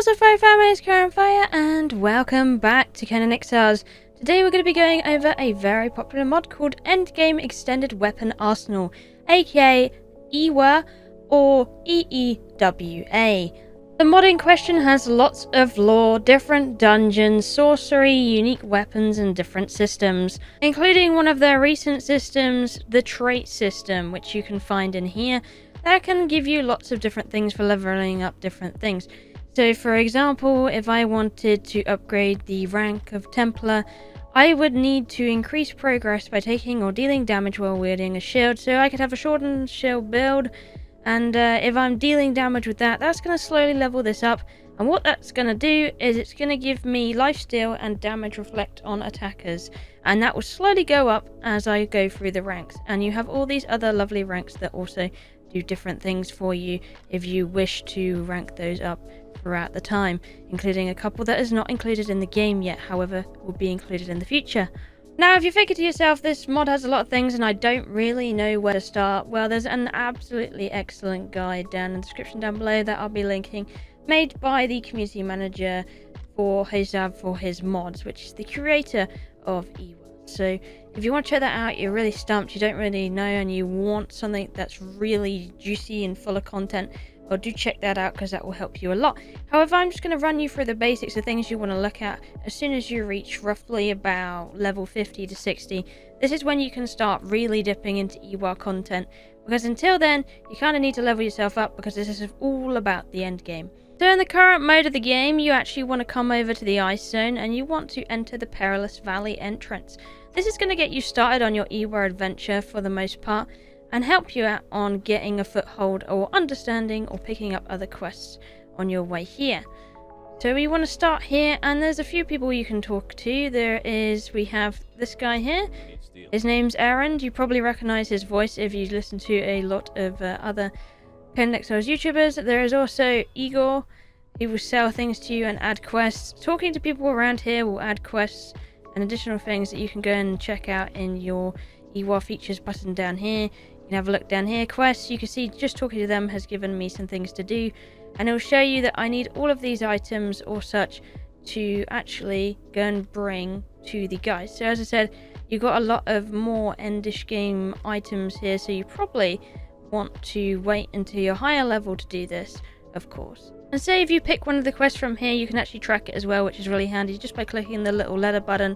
What's up, fire family? It's Kiahonfire, and welcome back to Conan Exiles. Today we're going to be going over a very popular mod called Endgame Extended Weapon Arsenal, aka EEWA or EEWA. The mod in question has lots of lore, different dungeons, sorcery, unique weapons, and different systems, including one of their recent systems, the trait system, which you can find in here. That can give you lots of different things for leveling up different things. So for example, if I wanted to upgrade the rank of Templar, I would need to increase progress by taking or dealing damage while wielding a shield. So I could have a shortened shield build, and if I'm dealing damage with that, that's going to slowly level this up. And what that's going to do is it's going to give me lifesteal and damage reflect on attackers. And that will slowly go up as I go through the ranks. And you have all these other lovely ranks that also do different things for you if you wish to rank those up throughout the time, including a couple that is not included in the game yet, however will be included in the future. Now if you figure to yourself, this mod has a lot of things and I don't really know where to start, well, there's an absolutely excellent guide down in the description down below that I'll be linking, made by the community manager for his mods, which is the curator of EEWA. So if you want to check that out, you're really stumped, you don't really know, and you want something that's really juicy and full of content, well, do check that out because that will help you a lot. However, I'm just going to run you through the basics of things you want to look at as soon as you reach roughly about level 50 to 60. This is when you can start really dipping into EEWA content, because until then, you kind of need to level yourself up because this is all about the end game. So in the current mode of the game, you actually want to come over to the ice zone and you want to enter the Perilous Valley entrance. This is going to get you started on your EEWA adventure for the most part, and help you out on getting a foothold or understanding or picking up other quests on your way here. So we want to start here, and there's a few people you can talk to. We have this guy here. His name's Aaron. You probably recognize his voice if you listen to a lot of other Conan Exiles YouTubers. There is also Igor. He will sell things to you and add quests. Talking to people around here will add quests and additional things that you can go and check out in your EEWA features button down here. You can have a look down here. Quests, you can see just talking to them has given me some things to do, and it will show you that I need all of these items or such to actually go and bring to the guys. So as I said, you've got a lot of more endish game items here, so you probably want to wait until you're higher level to do this, of course. And say if you pick one of the quests from here, you can actually track it as well, which is really handy just by clicking the little letter button,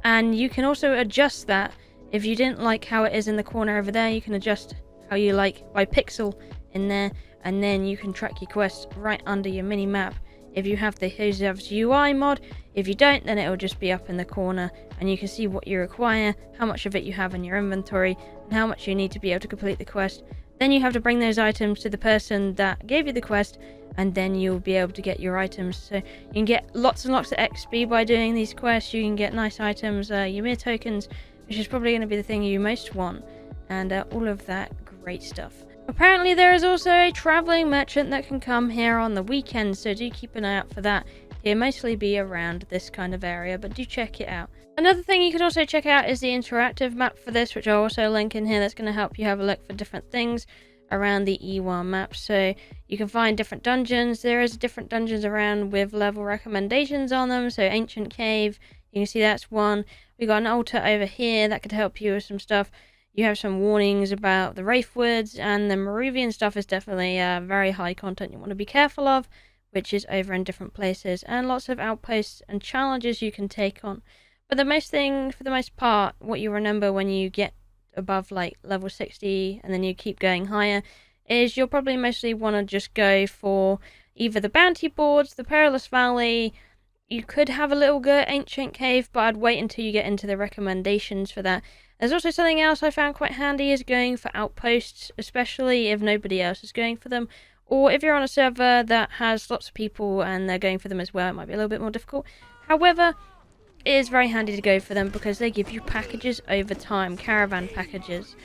and you can also adjust that. If you didn't like how it is in the corner over there, you can adjust how you like by pixel in there, and then you can track your quests right under your mini map if you have the Hozav's UI mod. If you don't, then it will just be up in the corner and you can see what you require, how much of it you have in your inventory, and how much you need to be able to complete the quest. Then you have to bring those items to the person that gave you the quest, and then you'll be able to get your items. So you can get lots and lots of XP by doing these quests. You can get nice items, Ymir tokens, which is probably going to be the thing you most want, and all of that great stuff. Apparently there is also a traveling merchant that can come here on the weekends, so do keep an eye out for that. He'll mostly be around this kind of area, but do check it out. Another thing you can also check out is the interactive map for this, which I'll also link in here. That's going to help you have a look for different things around the EEWA map. So you can find different dungeons. There is different dungeons around with level recommendations on them. So Ancient Cave, you can see that's one. We got an altar over here that could help you with some stuff. You have some warnings about the Wraithwoods, and the Maruvian stuff is definitely very high content you want to be careful of, which is over in different places, and lots of outposts and challenges you can take on. But for the most part, what you remember when you get above like level 60 and then you keep going higher is you'll probably mostly want to just go for either the bounty boards, the Perilous Valley. You could have a little go at Ancient Cave, but I'd wait until you get into the recommendations for that. There's also something else I found quite handy is going for outposts, especially if nobody else is going for them, or if you're on a server that has lots of people and they're going for them as well, it might be a little bit more difficult. However, it is very handy to go for them because they give you packages over time, caravan packages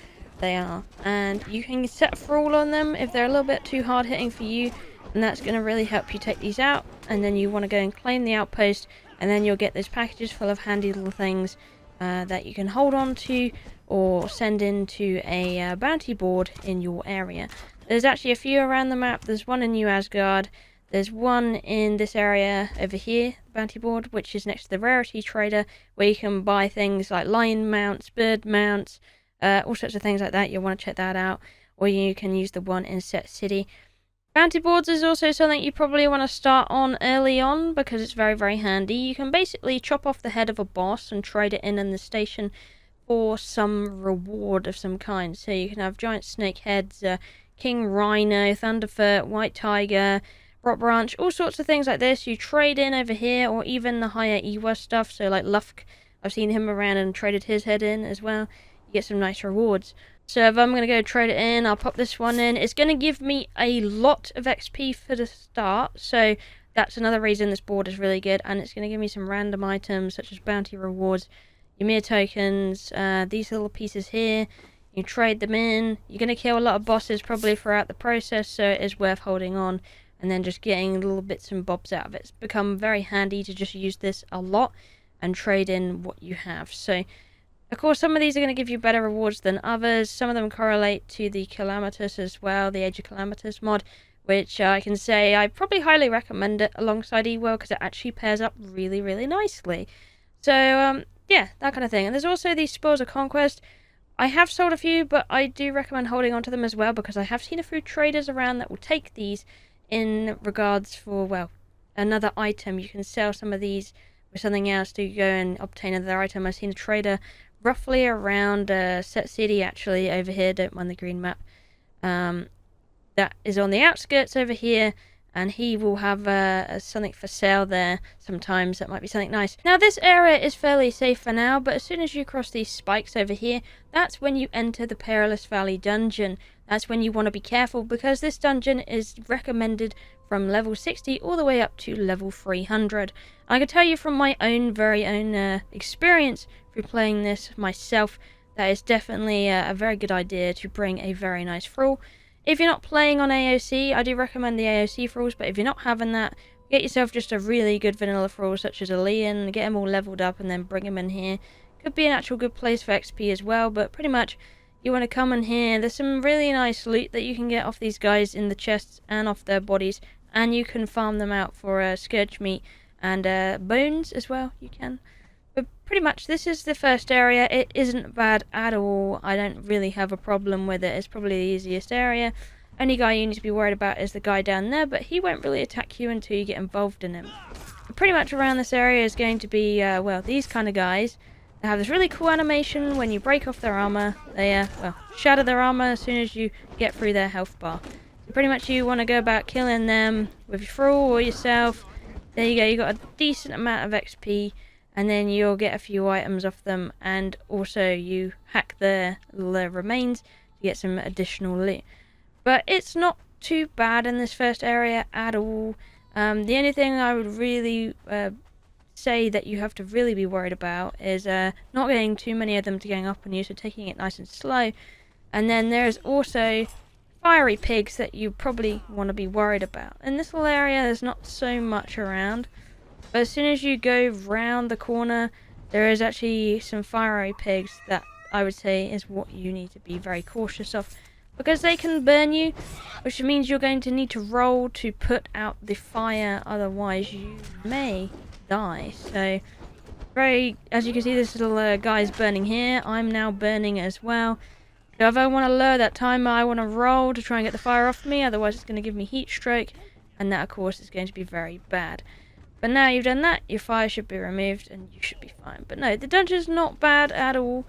they are, and you can set a thrall on them if they're a little bit too hard hitting for you, and that's going to really help you take these out. And then you want to go and claim the outpost, and then you'll get those packages full of handy little things that you can hold on to or send into a bounty board in your area. There's actually a few around the map. There's one in New Asgard, There's one in this area over here, the bounty board, which is next to the rarity trader, where you can buy things like lion mounts, bird mounts, all sorts of things like that. You'll want to check that out. Or you can use the one in Set City. Bounty boards is also something you probably want to start on early on because it's very, very handy. You can basically chop off the head of a boss and trade it in the station for some reward of some kind. So you can have giant snake heads, king rhino, thunderfoot, white tiger, rock branch, all sorts of things like this. You trade in over here, or even the higher EEWA stuff. So like Lufk, I've seen him around and traded his head in as well. You get some nice rewards. So if I'm going to go trade it in, I'll pop this one in. It's going to give me a lot of XP for the start, so that's another reason this board is really good. And it's going to give me some random items such as bounty rewards, Ymir tokens, these little pieces here. You trade them in. You're going to kill a lot of bosses probably throughout the process, so it is worth holding on and then just getting little bits and bobs out of it. It's become very handy to just use this a lot and trade in what you have. So of course, some of these are going to give you better rewards than others. Some of them correlate to the Calamitous as well, the Age of Calamitous mod, which I can say I probably highly recommend it alongside EEWA because it actually pairs up really, really nicely. So, yeah, that kind of thing. And there's also these Spoils of Conquest. I have sold a few, but I do recommend holding on to them as well because I have seen a few traders around that will take these in regards for, well, another item. You can sell some of these with something else to go and obtain another item. I've seen a trader roughly around Set City, actually, over here. Don't mind the green map. That is on the outskirts over here, and he will have something for sale there sometimes. That might be something nice. Now, this area is fairly safe for now, but as soon as you cross these spikes over here, that's when you enter the Perilous Valley dungeon. That's when you want to be careful, because this dungeon is recommended from level 60 all the way up to level 300. I can tell you from my own very own experience through playing this myself, that is definitely a very good idea to bring a very nice thrall. If you're not playing on AOC, I do recommend the AOC thralls, but if you're not having that, get yourself just a really good vanilla thrall such as a Leon, get them all leveled up and then bring them in here. Could be an actual good place for XP as well, but pretty much you want to come in here. There's some really nice loot that you can get off these guys in the chests and off their bodies, and you can farm them out for scourge meat and bones as well. You can. But pretty much this is the first area. It isn't bad at all. I don't really have a problem with it. It's probably the easiest area. Only guy you need to be worried about is the guy down there, but he won't really attack you until you get involved in him. But pretty much around this area is going to be, well, these kind of guys. They have this really cool animation when you break off their armor. They, well, shatter their armor as soon as you get through their health bar. So pretty much you want to go about killing them with your thrall or yourself. There you go, you got a decent amount of XP, and then you'll get a few items off them, and also you hack their remains to get some additional loot. But it's not too bad in this first area at all. The only thing I would really say that you have to really be worried about is not getting too many of them to gang up on you, so taking it nice and slow. And then there's also fiery pigs that you probably want to be worried about. In this little area there's not so much around, but as soon as you go round the corner there is actually some fiery pigs that I would say is what you need to be very cautious of, because they can burn you, which means you're going to need to roll to put out the fire, otherwise you may die. So as you can see, this little guy's burning here. I'm now burning as well. So if I want to lower that timer, I want to roll to try and get the fire off me, otherwise it's going to give me heat stroke, and that of course is going to be very bad. But now you've done that, your fire should be removed and you should be fine. But no, the dungeon's not bad at all.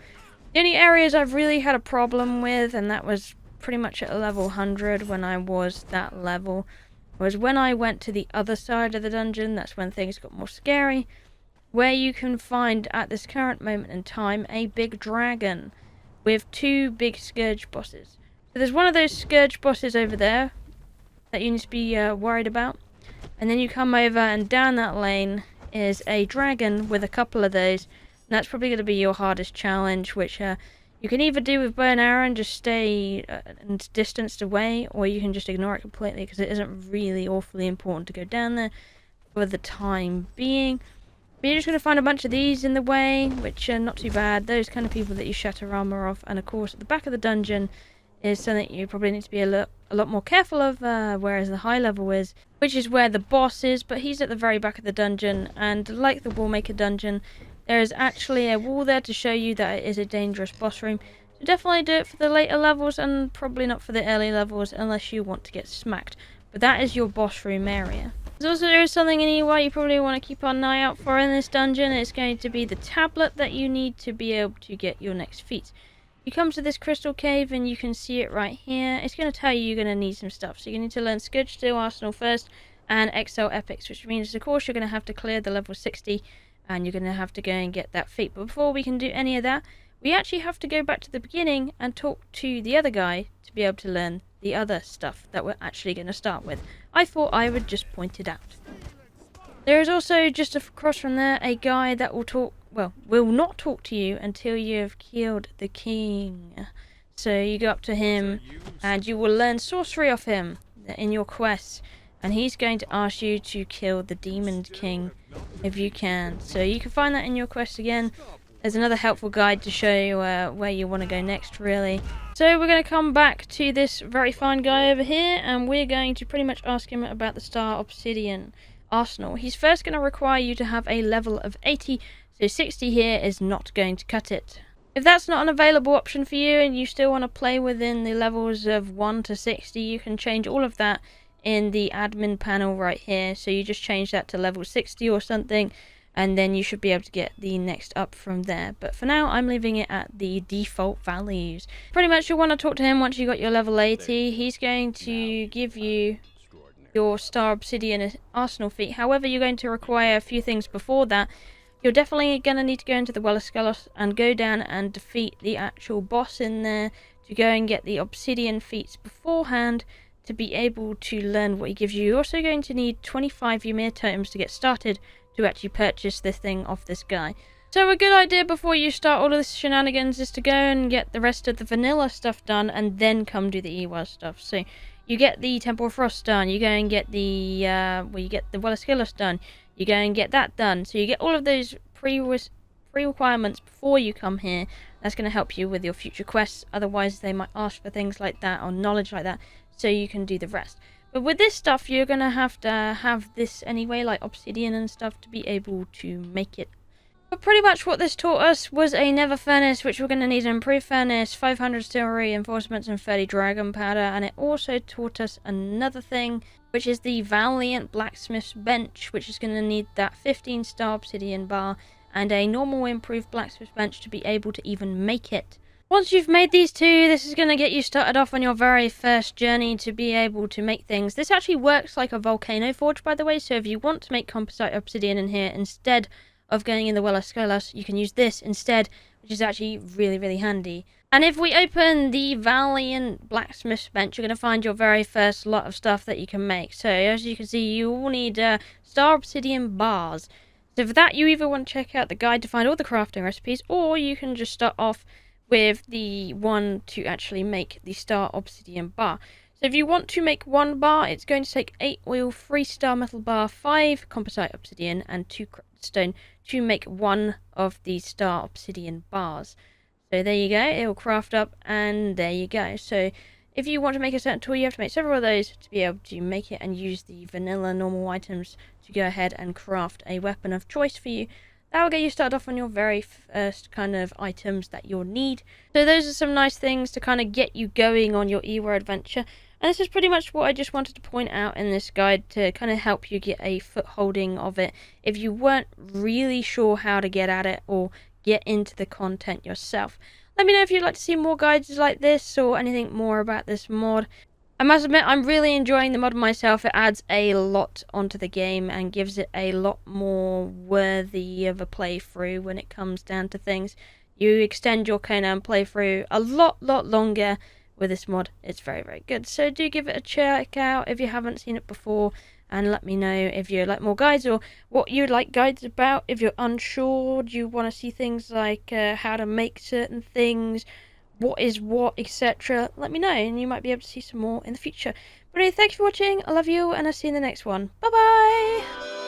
The only areas I've really had a problem with, and that was pretty much at level 100 when I was that level, was when I went to the other side of the dungeon. That's when things got more scary, where you can find at this current moment in time a big dragon with two big scourge bosses. So there's one of those scourge bosses over there that you need to be worried about, and then you come over and down that lane is a dragon with a couple of those, and that's probably going to be your hardest challenge, which you can either do with bow and arrow and just stay distanced away, or you can just ignore it completely because it isn't really awfully important to go down there for the time being. But you're just going to find a bunch of these in the way, which are not too bad. Those kind of people that you shatter armor off. And of course, at the back of the dungeon is something you probably need to be a lot more careful of, whereas the high level is, which is where the boss is, but he's at the very back of the dungeon, and like the Wallmaker dungeon, there is actually a wall there to show you that it is a dangerous boss room. So definitely do it for the later levels, and probably not for the early levels unless you want to get smacked. But that is your boss room area. There is something in EEWA you probably want to keep an eye out for in this dungeon. It's going to be the tablet that you need to be able to get your next feat. You come to this crystal cave and you can see it right here. It's going to tell you you're going to need some stuff. So you need to learn Scourge Steel Arsenal first and Excel Epics, which means of course you're going to have to clear the level 60 and you're going to have to go and get that feat. But before we can do any of that, we actually have to go back to the beginning and talk to the other guy to be able to learn the other stuff that we're actually going to start with. I thought I would just point it out. There is also just across from there a guy that will not talk to you until you have killed the king. So you go up to him and you will learn sorcery off him in your quests, and he's going to ask you to kill the demon king if you can. So you can find that in your quest again. There's another helpful guide to show you where you want to go next, really. So we're going to come back to this very fine guy over here, and we're going to pretty much ask him about the Star Obsidian Arsenal. He's first going to require you to have a level of 80, so 60 here is not going to cut it. If that's not an available option for you and you still want to play within the levels of 1 to 60, you can change all of that in the admin panel right here. So you just change that to level 60 or something, and then you should be able to get the next up from there. But for now, I'm leaving it at the default values. Pretty much you'll want to talk to him once you got your level 80. He's going to give you your Star Obsidian Arsenal feat. However, you're going to require a few things before that. You're definitely going to need to go into the Well of Skelos and go down and defeat the actual boss in there to go and get the Obsidian feats beforehand to be able to learn what he gives you. You're also going to need 25 Ymir totems to get started to actually purchase this thing off this guy. So a good idea before you start all of this shenanigans is to go and get the rest of the vanilla stuff done and then come do the EEWA stuff. So you get the Temple of Frost done, you go and get the you get the Well of Skelos done, you go and get that done. So you get all of those pre-requirements before you come here. That's going to help you with your future quests. Otherwise they might ask for things like that or knowledge like that, so you can do the rest. But with this stuff you're going to have this anyway, like obsidian and stuff, to be able to make it. But pretty much what this taught us was a nether furnace, which we're going to need an improved furnace, 500 steel reinforcements and 30 dragon powder. And it also taught us another thing, which is the Valiant Blacksmiths bench, which is going to need that 15 star obsidian bar and a normal improved blacksmith bench to be able to even make it. Once you've made these two, this is going to get you started off on your very first journey to be able to make things. This actually works like a volcano forge, by the way, so if you want to make composite obsidian in here instead of going in the Well of Skelos, you can use this instead, which is actually really, really handy. And if we open the Valiant Blacksmiths bench, you're going to find your very first lot of stuff that you can make. So as you can see, you all need star obsidian bars. So for that, you either want to check out the guide to find all the crafting recipes, or you can just start off with the one to actually make the star obsidian bar. So if you want to make one bar, it's going to take 8 oil, 3 star metal bar, 5 composite obsidian, and 2 stone to make one of these star obsidian bars. So there you go, it will craft up, and there you go. So if you want to make a certain tool, you have to make several of those to be able to make it and use the vanilla normal items to go ahead and craft a weapon of choice for you. That will get you started off on your very first kind of items that you'll need. So those are some nice things to kind of get you going on your EEWA adventure. And this is pretty much what I just wanted to point out in this guide to kind of help you get a footholding of it if you weren't really sure how to get at it or get into the content yourself. Let me know if you'd like to see more guides like this or anything more about this mod. I must admit, I'm really enjoying the mod myself. It adds a lot onto the game and gives it a lot more worthy of a playthrough when it comes down to things. You extend your Conan playthrough a lot longer with this mod. It's very, very good. So do give it a check out if you haven't seen it before, and let me know if you like more guides or what you'd like guides about. If you're unsure, do you want to see things like how to make certain things, what is what, etc. Let me know, and you might be able to see some more in the future. But anyway, thank you for watching. I love you, and I'll see you in the next one. Bye bye.